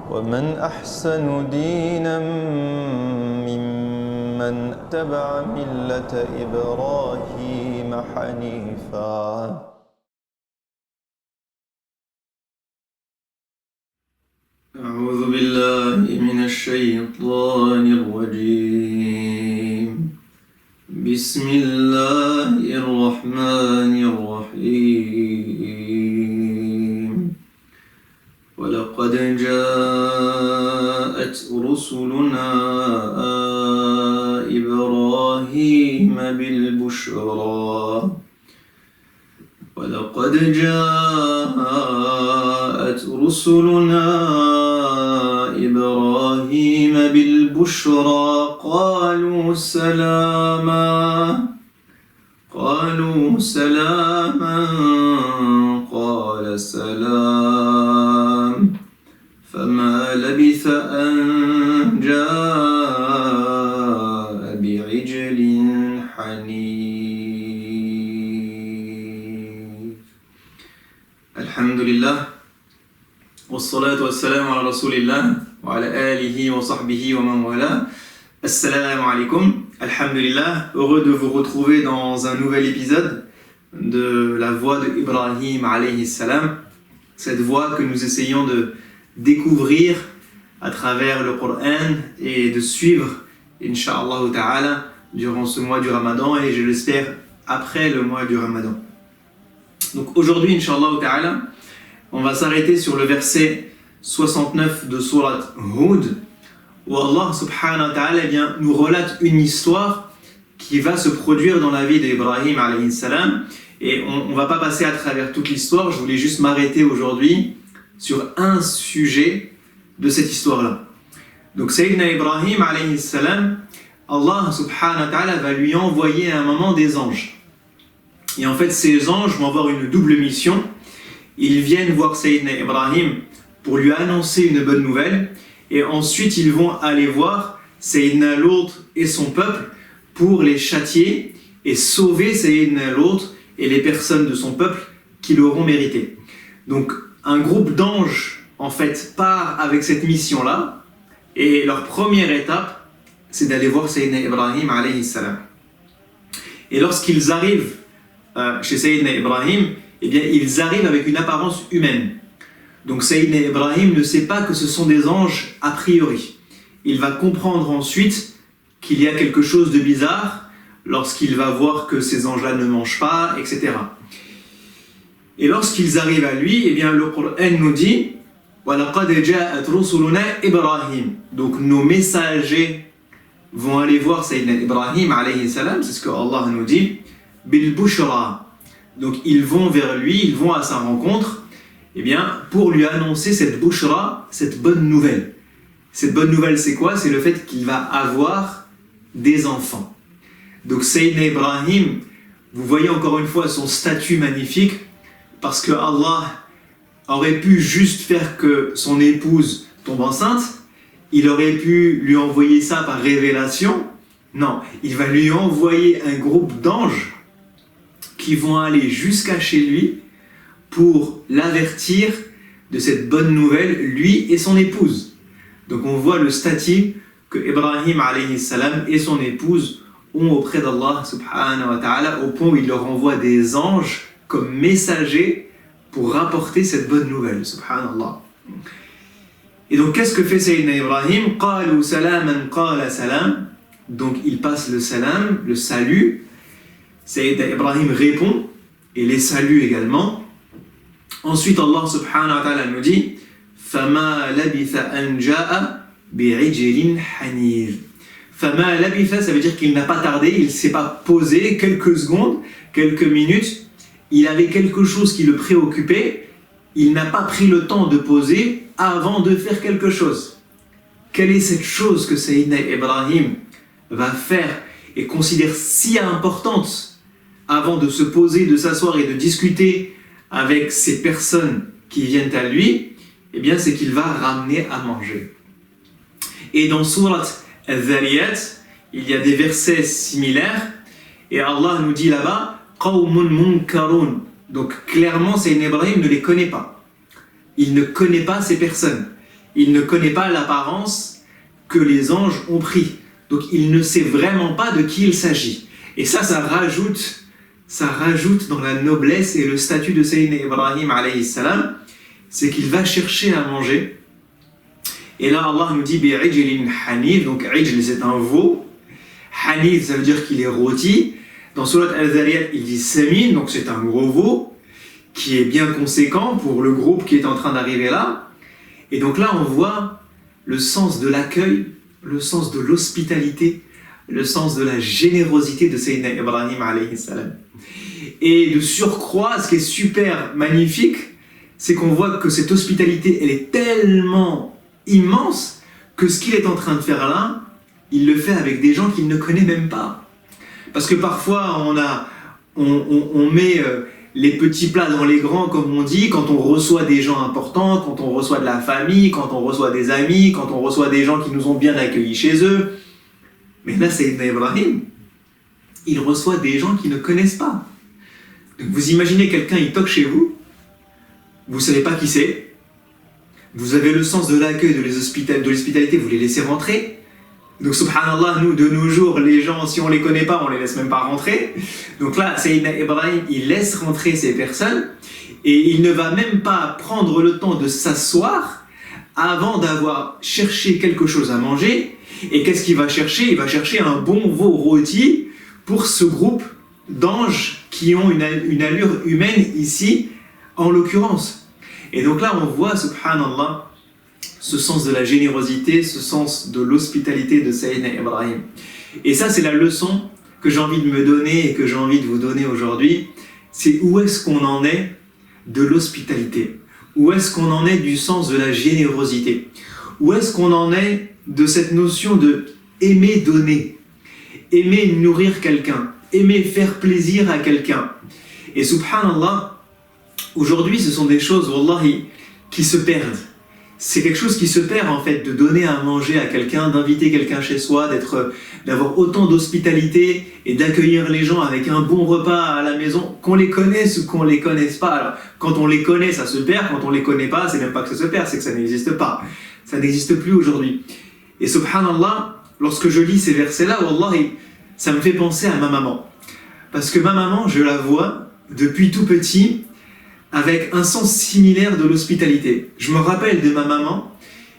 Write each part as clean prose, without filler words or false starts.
ومن أحسن دينا ممن اتبع ملة إبراهيم حنيفا. أعوذ بالله من الشيطان الرجيم. بسم الله الرحمن الرحيم. ولقد جاءت رسلنا إبراهيم بالبشرى ولقد جاءت رسلنا إبراهيم بالبشرى قالوا سلاما قال سلام فما لبث أن جاء بعجل حنيف. الحمد لله والصلاة والسلام على رسول الله وعلى آله وصحبه ومن والاه. Assalamu alaikum, alhamdulillah, heureux de vous retrouver dans un nouvel épisode de la voix de Ibrahim alayhi salam, cette voix que nous essayons de découvrir à travers le Coran et de suivre, Inch'Allah ta'ala, durant ce mois du Ramadan et je l'espère après le mois du Ramadan. Donc aujourd'hui, Inch'Allah ta'ala, on va s'arrêter sur le verset 69 de Surat Hud, où Allah subhanahu wa ta'ala nous relate une histoire qui va se produire dans la vie d'Ibrahim alayhi salam. Et on ne va pas passer à travers toute l'histoire, je voulais juste m'arrêter aujourd'hui sur un sujet de cette histoire-là. Donc Sayyidina Ibrahim alayhi salam, Allah subhanahu wa ta'ala va lui envoyer à un moment des anges. Et en fait ces anges vont avoir une double mission. Ils viennent voir Sayyidina Ibrahim pour lui annoncer une bonne nouvelle. Et ensuite, ils vont aller voir Sayyidina Lut et son peuple pour les châtier et sauver Sayyidina Lut et les personnes de son peuple qui l'auront mérité. Donc, un groupe d'anges, en fait, part avec cette mission-là. Et leur première étape, c'est d'aller voir Sayyidina Ibrahim alayhi salam. Et lorsqu'ils arrivent chez Sayyidina Ibrahim, eh bien, ils arrivent avec une apparence humaine. Donc Sayyidina Ibrahim ne sait pas que ce sont des anges a priori. Il va comprendre ensuite qu'il y a quelque chose de bizarre lorsqu'il va voir que ces anges-là ne mangent pas, etc. Et lorsqu'ils arrivent à lui, eh bien, le Coran nous dit وَلَقَدْ جَاءَتْ رُسُلُنَا إِبْرَاهِيم. Donc nos messagers vont aller voir Sayyidina Ibrahim alayhi salam, c'est ce que Allah nous dit, bil bushra. Donc ils vont vers lui, ils vont à sa rencontre, eh bien, pour lui annoncer cette bushra, cette bonne nouvelle. Cette bonne nouvelle, c'est quoi? C'est le fait qu'il va avoir des enfants. Donc Sayyidina Ibrahim, vous voyez encore une fois son statut magnifique, parce que Allah aurait pu juste faire que son épouse tombe enceinte, il aurait pu lui envoyer ça par révélation. Non, il va lui envoyer un groupe d'anges qui vont aller jusqu'à chez lui pour l'avertir de cette bonne nouvelle, lui et son épouse. Donc on voit le statut que Ibrahim alayhi salam et son épouse ont auprès d'Allah subhanahu wa ta'ala, au point où il leur envoie des anges comme messagers pour rapporter cette bonne nouvelle, subhanallah. Et donc qu'est-ce que fait Sayyidina Ibrahim? Qalu salaman qala salam. Donc il passe le salam, le salut. Sayyidina Ibrahim répond et les salue également. Ensuite, Allah subhanahu wa ta'ala nous dit فَمَا لَبِثَ أَنْ جَاءَ بِعِجْلٍ حَنِيذٍ. فَمَا لَبِثَ, ça veut dire qu'il n'a pas tardé, il ne s'est pas posé quelques secondes, quelques minutes. Il avait quelque chose qui le préoccupait. Il n'a pas pris le temps de poser avant de faire quelque chose. Quelle est cette chose que Sayyidina Ibrahim va faire et considère si importante avant de se poser, de s'asseoir et de discuter avec ces personnes qui viennent à lui? Eh bien, c'est qu'il va ramener à manger. Et dans Surat Al-Dhariyat, il y a des versets similaires, et Allah nous dit là-bas Qawmun munkarun. Donc clairement, Sayyidina Ibrahim ne les connaît pas. Il ne connaît pas ces personnes. il ne connaît pas l'apparence que les anges ont pris. Donc il ne sait vraiment pas de qui il s'agit. Et ça rajoute dans la noblesse et le statut de Sayyidina Ibrahim alayhi salam, c'est qu'il va chercher à manger. Et là Allah nous dit bi'ijlin hanif, donc ijl c'est un veau, hanif ça veut dire qu'il est rôti. Dans Surat Al-Zariyat il dit samin, donc c'est un gros veau qui est bien conséquent pour le groupe qui est en train d'arriver là. Et donc là on voit le sens de l'accueil, le sens de l'hospitalité, le sens de la générosité de Sayyidina Ibrahim alayhi salam. Et de surcroît, ce qui est super magnifique, c'est qu'on voit que cette hospitalité, elle est tellement immense que ce qu'il est en train de faire là, il le fait avec des gens qu'il ne connaît même pas. Parce que parfois, on met les petits plats dans les grands, comme on dit, quand on reçoit des gens importants, quand on reçoit de la famille, quand on reçoit des amis, quand on reçoit des gens qui nous ont bien accueillis chez eux. Mais là, Sayyidina Ibrahim, il reçoit des gens qui ne connaissent pas. Donc vous imaginez quelqu'un, il toque chez vous, vous ne savez pas qui c'est, vous avez le sens de l'accueil, de l'hospitalité, vous les laissez rentrer. Donc subhanallah, nous, de nos jours, les gens, si on ne les connaît pas, on ne les laisse même pas rentrer. Donc là, Sayyidina Ibrahim, il laisse rentrer ces personnes et il ne va même pas prendre le temps de s'asseoir avant d'avoir cherché quelque chose à manger. Et qu'est-ce qu'il va chercher ? Il va chercher un bon veau rôti pour ce groupe d'anges qui ont une allure humaine ici, en l'occurrence. Et donc là, on voit, subhanallah, ce sens de la générosité, ce sens de l'hospitalité de Sayyidina Ibrahim. Et ça, c'est la leçon que j'ai envie de me donner et que j'ai envie de vous donner aujourd'hui. C'est où est-ce qu'on en est de l'hospitalité ? Où est-ce qu'on en est du sens de la générosité ? Où est-ce qu'on en est de cette notion de aimer donner, aimer nourrir quelqu'un, aimer faire plaisir à quelqu'un. Et subhanallah, aujourd'hui ce sont des choses, wallahi, qui se perdent. C'est quelque chose qui se perd en fait, de donner à manger à quelqu'un, d'inviter quelqu'un chez soi, d'avoir autant d'hospitalité et d'accueillir les gens avec un bon repas à la maison, qu'on les connaisse ou qu'on les connaisse pas. Alors, quand on les connaît, ça se perd, quand on les connaît pas, c'est même pas que ça se perd, c'est que ça n'existe pas. Ça n'existe plus aujourd'hui. Et subhanallah, lorsque je lis ces versets-là, wallahi, ça me fait penser à ma maman. Parce que ma maman, je la vois depuis tout petit avec un sens similaire de l'hospitalité. Je me rappelle de ma maman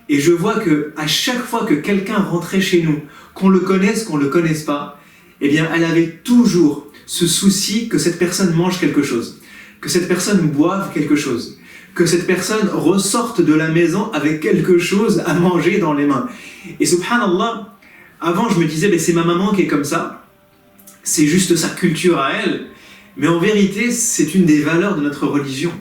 et je vois que à chaque fois que quelqu'un rentrait chez nous, qu'on le connaisse, qu'on le connaisse pas, eh bien, elle avait toujours ce souci que cette personne mange quelque chose, que cette personne boive quelque chose, que cette personne ressorte de la maison avec quelque chose à manger dans les mains. Et subhanallah, avant je me disais, c'est ma maman qui est comme ça, c'est juste sa culture à elle, mais en vérité c'est une des valeurs de notre religion.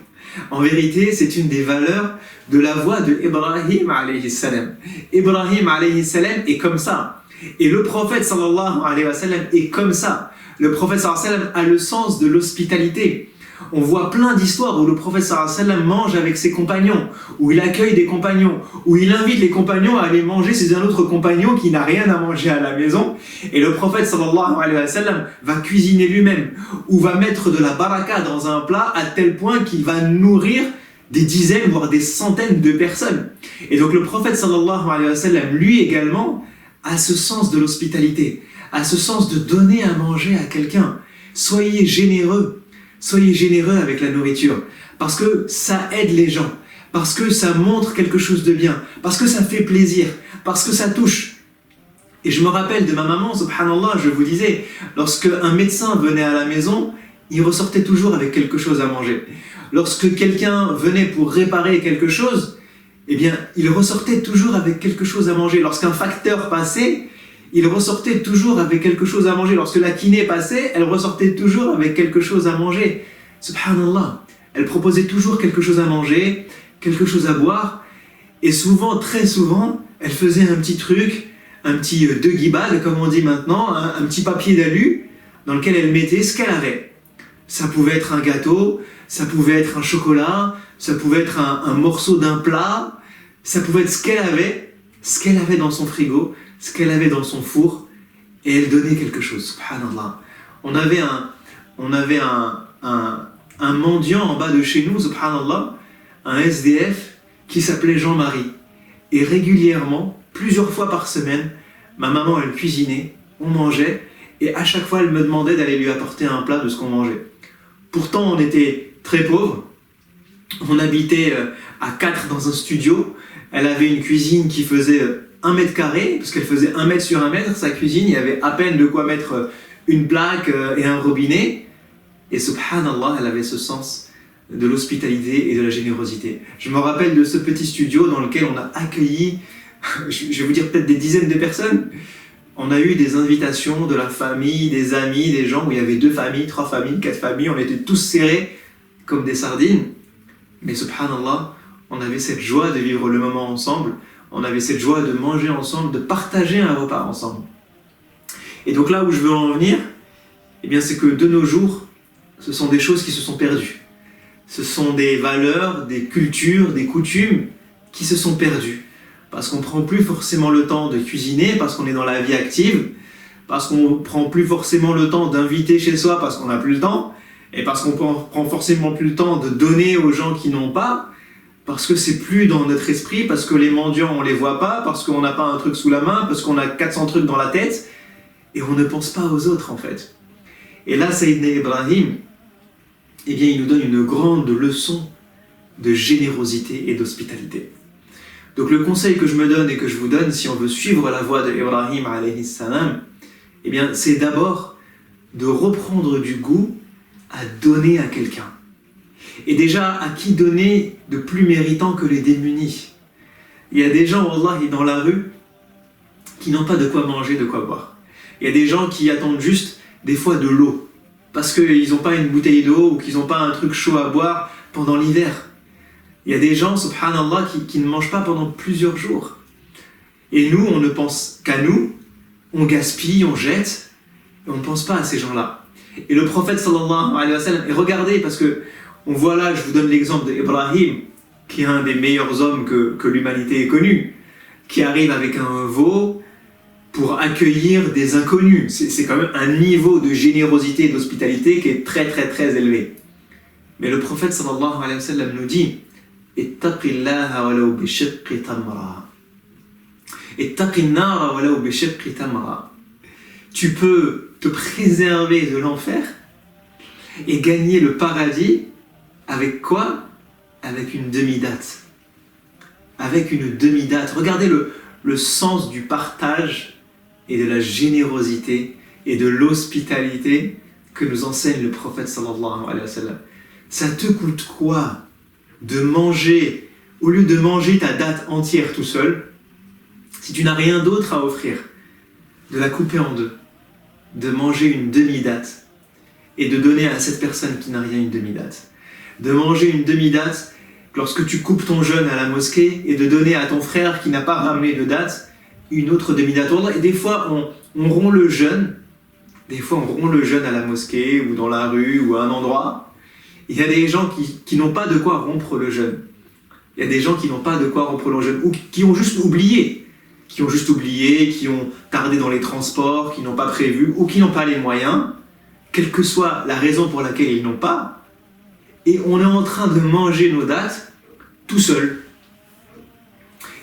En vérité c'est une des valeurs de la voie de Ibrahim alayhi salam. Ibrahim alayhi salam est comme ça. Et le prophète sallallahu alayhi wa sallam est comme ça. Le prophète sallallahu alayhi wa sallam a le sens de l'hospitalité. On voit plein d'histoires où le prophète sallallahu alayhi wa sallam mange avec ses compagnons, où il accueille des compagnons, où il invite les compagnons à aller manger chez un autre compagnon qui n'a rien à manger à la maison. Et le prophète sallallahu alayhi wa sallam va cuisiner lui-même, ou va mettre de la baraka dans un plat à tel point qu'il va nourrir des dizaines, voire des centaines de personnes. Et donc le prophète sallallahu alayhi wa sallam, lui également, a ce sens de l'hospitalité, a ce sens de donner à manger à quelqu'un. Soyez généreux avec la nourriture, parce que ça aide les gens, parce que ça montre quelque chose de bien, parce que ça fait plaisir, parce que ça touche. Et je me rappelle de ma maman, subhanallah, je vous disais, lorsque un médecin venait à la maison, il ressortait toujours avec quelque chose à manger. Lorsque quelqu'un venait pour réparer quelque chose, eh bien, il ressortait toujours avec quelque chose à manger. Lorsqu'un facteur passait, il ressortait toujours avec quelque chose à manger. Lorsque la kiné passait, elle ressortait toujours avec quelque chose à manger. Subhanallah, elle proposait toujours quelque chose à manger, quelque chose à boire. Et souvent, très souvent, elle faisait un petit truc, un petit doggy bag, comme on dit maintenant, un petit papier d'alu dans lequel elle mettait ce qu'elle avait. Ça pouvait être un gâteau, ça pouvait être un chocolat, ça pouvait être un morceau d'un plat, ça pouvait être ce qu'elle avait dans son frigo, ce qu'elle avait dans son four, et elle donnait quelque chose, subhanallah. On avait un mendiant en bas de chez nous, subhanallah, un SDF qui s'appelait Jean-Marie. Et régulièrement, plusieurs fois par semaine, ma maman, elle cuisinait, on mangeait, et à chaque fois, elle me demandait d'aller lui apporter un plat de ce qu'on mangeait. Pourtant, on était très pauvres. On habitait à 4 dans un studio. Elle avait une cuisine qui faisait 1 mètre carré, parce qu'elle faisait 1 mètre sur 1 mètre. Sa cuisine, il y avait à peine de quoi mettre une plaque et un robinet. Et subhanallah, elle avait ce sens de l'hospitalité et de la générosité. Je me rappelle de ce petit studio dans lequel on a accueilli, je vais vous dire peut-être des dizaines de personnes. On a eu des invitations de la famille, des amis, des gens où il y avait 2 familles, 3 familles, 4 familles. On était tous serrés comme des sardines. Mais subhanallah, on avait cette joie de vivre le moment ensemble. On avait cette joie de manger ensemble, de partager un repas ensemble. Et donc là où je veux en venir, eh bien c'est que de nos jours, ce sont des choses qui se sont perdues. Ce sont des valeurs, des cultures, des coutumes qui se sont perdues. Parce qu'on ne prend plus forcément le temps de cuisiner, parce qu'on est dans la vie active, parce qu'on ne prend plus forcément le temps d'inviter chez soi parce qu'on n'a plus le temps, et parce qu'on ne prend forcément plus le temps de donner aux gens qui n'ont pas, parce que c'est plus dans notre esprit, parce que les mendiants on les voit pas, parce qu'on n'a pas un truc sous la main, parce qu'on a 400 trucs dans la tête, et on ne pense pas aux autres en fait. Et là, Sayyidina Ibrahim, eh bien, il nous donne une grande leçon de générosité et d'hospitalité. Donc le conseil que je me donne et que je vous donne, si on veut suivre la voie de Ibrahim alayhi salam, eh bien, c'est d'abord de reprendre du goût à donner à quelqu'un. Et déjà, à qui donner de plus méritant que les démunis? Il y a des gens, wallahi, dans la rue, qui n'ont pas de quoi manger, de quoi boire. Il y a des gens qui attendent juste, des fois, de l'eau, parce qu'ils n'ont pas une bouteille d'eau ou qu'ils n'ont pas un truc chaud à boire pendant l'hiver. Il y a des gens, subhanallah, qui ne mangent pas pendant plusieurs jours. Et nous, on ne pense qu'à nous, on gaspille, on jette, et on ne pense pas à ces gens-là. Et le prophète sallallahu alayhi wa sallam, et regardez, parce que on voit là, je vous donne l'exemple d'Ibrahim, qui est un des meilleurs hommes que l'humanité ait connu, qui arrive avec un veau pour accueillir des inconnus. C'est quand même un niveau de générosité et d'hospitalité qui est très très très élevé. Mais le prophète sallallahu alayhi wa sallam nous dit « Ittaqillaha walau bishiqqi tamra » Ittaqin nara walau bishiqqi tamra. Tu peux te préserver de l'enfer et gagner le paradis avec quoi? Avec une demi-date. Avec une demi-date. Regardez le sens du partage et de la générosité et de l'hospitalité que nous enseigne le prophète sallallahu alayhi wa sallam. Ça te coûte quoi de manger, au lieu de manger ta date entière tout seul, si tu n'as rien d'autre à offrir, de la couper en deux, de manger une demi-date et de donner à cette personne qui n'a rien une demi-date. De manger une demi-date lorsque tu coupes ton jeûne à la mosquée et de donner à ton frère qui n'a pas ramené de date une autre demi-date. Et des fois, on rompt le jeûne. Des fois, on rompt le jeûne à la mosquée ou dans la rue ou à un endroit. Il y a des gens qui n'ont pas de quoi rompre le jeûne. Il y a des gens qui n'ont pas de quoi rompre le jeûne ou qui ont juste oublié. Qui ont tardé dans les transports, qui n'ont pas prévu ou qui n'ont pas les moyens, quelle que soit la raison pour laquelle ils n'ont pas. Et on est en train de manger nos dates tout seul.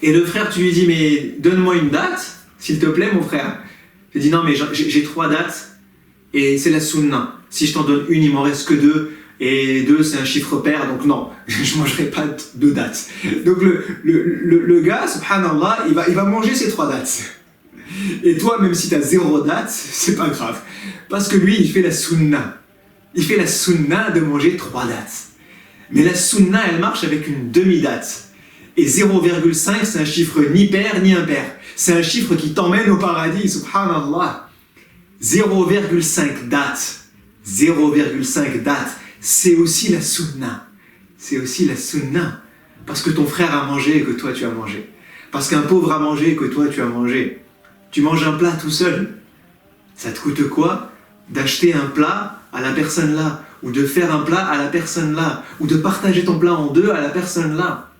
Et le frère, tu lui dis, mais donne-moi une date, s'il te plaît, mon frère. Je dis, non, mais j'ai 3 dates, et c'est la sunna. Si je t'en donne une, il m'en reste que 2, et 2, c'est un chiffre pair, donc non, je ne mangerai pas 2 dates. Donc le gars, subhanallah, il va manger ses 3 dates. Et toi, même si tu as 0 date, c'est pas grave. Parce que lui, il fait la sunna. Il fait la sunna de manger 3 dates. Mais la sunna, elle marche avec une demi-date. Et 0,5, c'est un chiffre ni pair ni impair. C'est un chiffre qui t'emmène au paradis, subhanallah. 0,5 date. 0,5 date. C'est aussi la sunna. C'est aussi la sunna. Parce que ton frère a mangé et que toi tu as mangé. Parce qu'un pauvre a mangé et que toi tu as mangé. Tu manges un plat tout seul. Ça te coûte quoi? D'acheter un plat à la personne là. Ou de faire un plat à la personne là. Ou de partager ton plat en 2 à la personne là.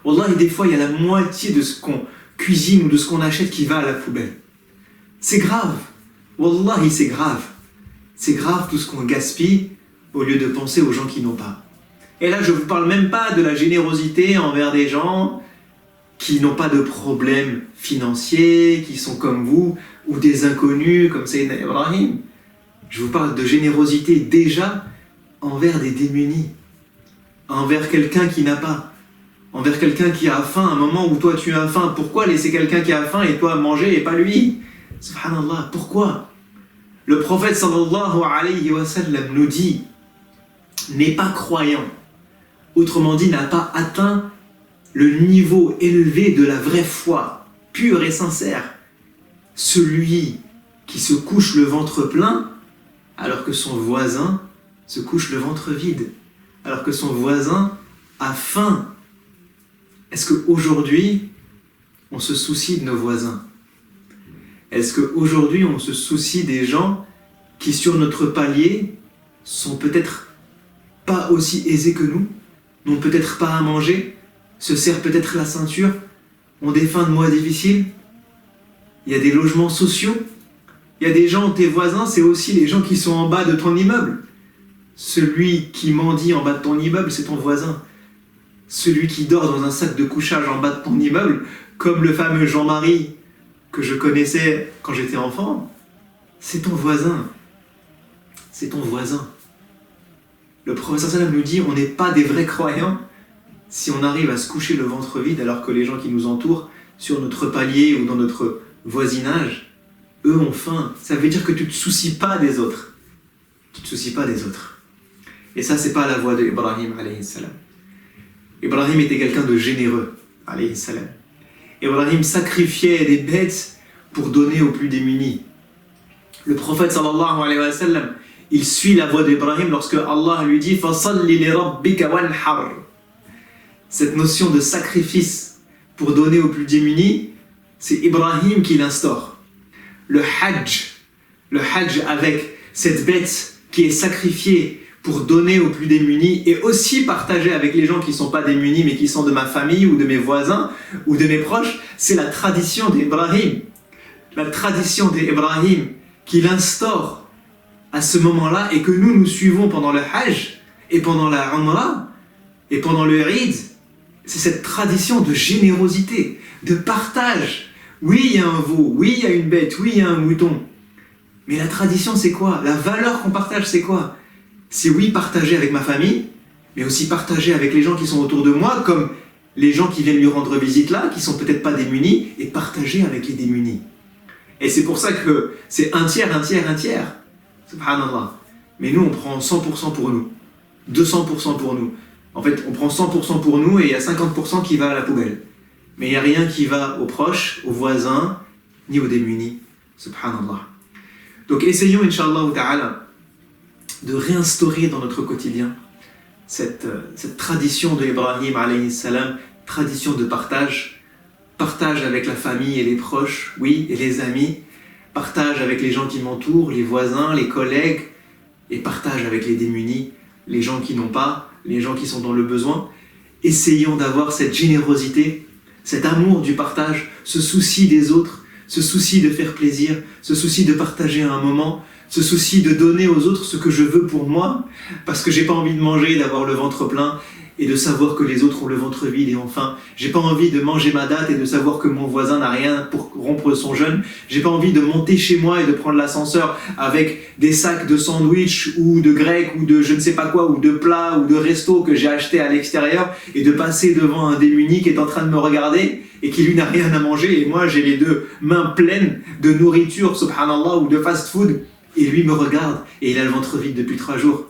Wallah, des fois il y a la moitié de ce qu'on cuisine ou de ce qu'on achète qui va à la poubelle. C'est grave. Wallahi, c'est grave. C'est grave tout ce qu'on gaspille au lieu de penser aux gens qui n'ont pas. Et là, je ne vous parle même pas de la générosité envers des gens qui n'ont pas de problème financier, qui sont comme vous, ou des inconnus comme Sayyidina Ibrahim. Je vous parle de générosité déjà envers des démunis, envers quelqu'un qui n'a pas, envers quelqu'un qui a faim à un moment où toi tu as faim. Pourquoi laisser quelqu'un qui a faim et toi manger et pas lui? Subhanallah, pourquoi? Le prophète sallallahu alayhi wa sallam nous dit, n'est pas croyant, autrement dit n'a pas atteint le niveau élevé de la vraie foi, pure et sincère, celui qui se couche le ventre plein alors que son voisin se couche le ventre vide, alors que son voisin a faim. Est-ce qu'aujourd'hui, on se soucie de nos voisins? Est-ce qu'aujourd'hui, on se soucie des gens qui, sur notre palier, sont peut-être pas aussi aisés que nous, n'ont peut-être pas à manger, se serrent peut-être la ceinture, ont des fins de mois difficiles? Il y a des logements sociaux. Il y a des gens, tes voisins, c'est aussi les gens qui sont en bas de ton immeuble. Celui qui mendie en bas de ton immeuble, c'est ton voisin. Celui qui dort dans un sac de couchage en bas de ton immeuble, comme le fameux Jean-Marie que je connaissais quand j'étais enfant, c'est ton voisin. C'est ton voisin. Le prophète sallam nous dit, on n'est pas des vrais croyants si on arrive à se coucher le ventre vide alors que les gens qui nous entourent, sur notre palier ou dans notre voisinage, eux ont faim. Ça veut dire que tu ne te soucies pas des autres. Tu ne te soucies pas des autres. Et ça, c'est pas la voie d'Ibrahim alayhi salam. Ibrahim était quelqu'un de généreux alayhi salam. Ibrahim sacrifiait des bêtes pour donner aux plus démunis. Le prophète sallallahu alayhi wa sallam, il suit la voie d'Ibrahim lorsque Allah lui dit فَصَلِّ لِرَبِّكَ وَانْحَرْ. Cette notion de sacrifice pour donner aux plus démunis, c'est Ibrahim qui l'instaure. Le hajj avec cette bête qui est sacrifiée pour donner aux plus démunis et aussi partager avec les gens qui ne sont pas démunis mais qui sont de ma famille ou de mes voisins ou de mes proches, c'est la tradition d'Ibrahim. La tradition d'Ibrahim qu'il instaure à ce moment-là et que nous suivons pendant le hajj et pendant la umrah et pendant le Eid, c'est cette tradition de générosité, de partage. Oui, il y a un veau, oui, il y a une bête, oui, il y a un mouton. Mais la tradition, c'est quoi? La valeur qu'on partage, c'est quoi? C'est oui, partager avec ma famille, mais aussi partager avec les gens qui sont autour de moi, comme les gens qui viennent lui rendre visite là, qui sont peut-être pas démunis, et partager avec les démunis. Et c'est pour ça que c'est un tiers, un tiers, un tiers. Subhanallah. Mais nous, on prend 100% pour nous, 200% pour nous. En fait, on prend 100% pour nous et il y a 50% qui va à la poubelle. Mais il n'y a rien qui va aux proches, aux voisins, ni aux démunis. Subhanallah. Donc essayons, Inch'Allah ta'ala, de réinstaurer dans notre quotidien cette tradition de Ibrahim alayhi salam, tradition de partage avec la famille et les proches, oui, et les amis, partage avec les gens qui m'entourent, les voisins, les collègues, et partage avec les démunis, les gens qui n'ont pas, les gens qui sont dans le besoin. Essayons d'avoir cette générosité, cet amour du partage, ce souci des autres, ce souci de faire plaisir, ce souci de partager un moment, ce souci de donner aux autres ce que je veux pour moi, parce que j'ai pas envie de manger, d'avoir le ventre plein, et de savoir que les autres ont le ventre vide et ont faim. J'ai pas envie de manger ma date et de savoir que mon voisin n'a rien pour rompre son jeûne. J'ai pas envie de monter chez moi et de prendre l'ascenseur avec des sacs de sandwich ou de grec ou de je ne sais pas quoi, ou de plats ou de resto que j'ai acheté à l'extérieur et de passer devant un démuni qui est en train de me regarder et qui lui n'a rien à manger et moi j'ai les deux mains pleines de nourriture, subhanallah, ou de fast-food, et lui me regarde et il a le ventre vide depuis 3 jours.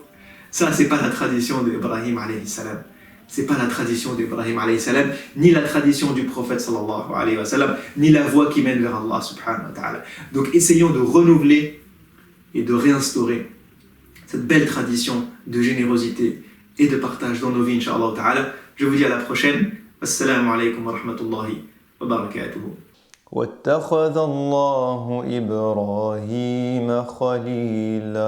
Ça, c'est pas la tradition d'Ibrahim alayhi salam. C'est pas la tradition d'Ibrahim alayhi salam, ni la tradition du prophète sallallahu alayhi wa sallam, ni la voie qui mène vers Allah subhanahu wa ta'ala. Donc essayons de renouveler et de réinstaurer cette belle tradition de générosité et de partage dans nos vies, inshallah ta'ala. Je vous dis à la prochaine. Assalamu alaikum wa rahmatullahi wa barakatuhu. واتخذ الله إبراهيم خليلا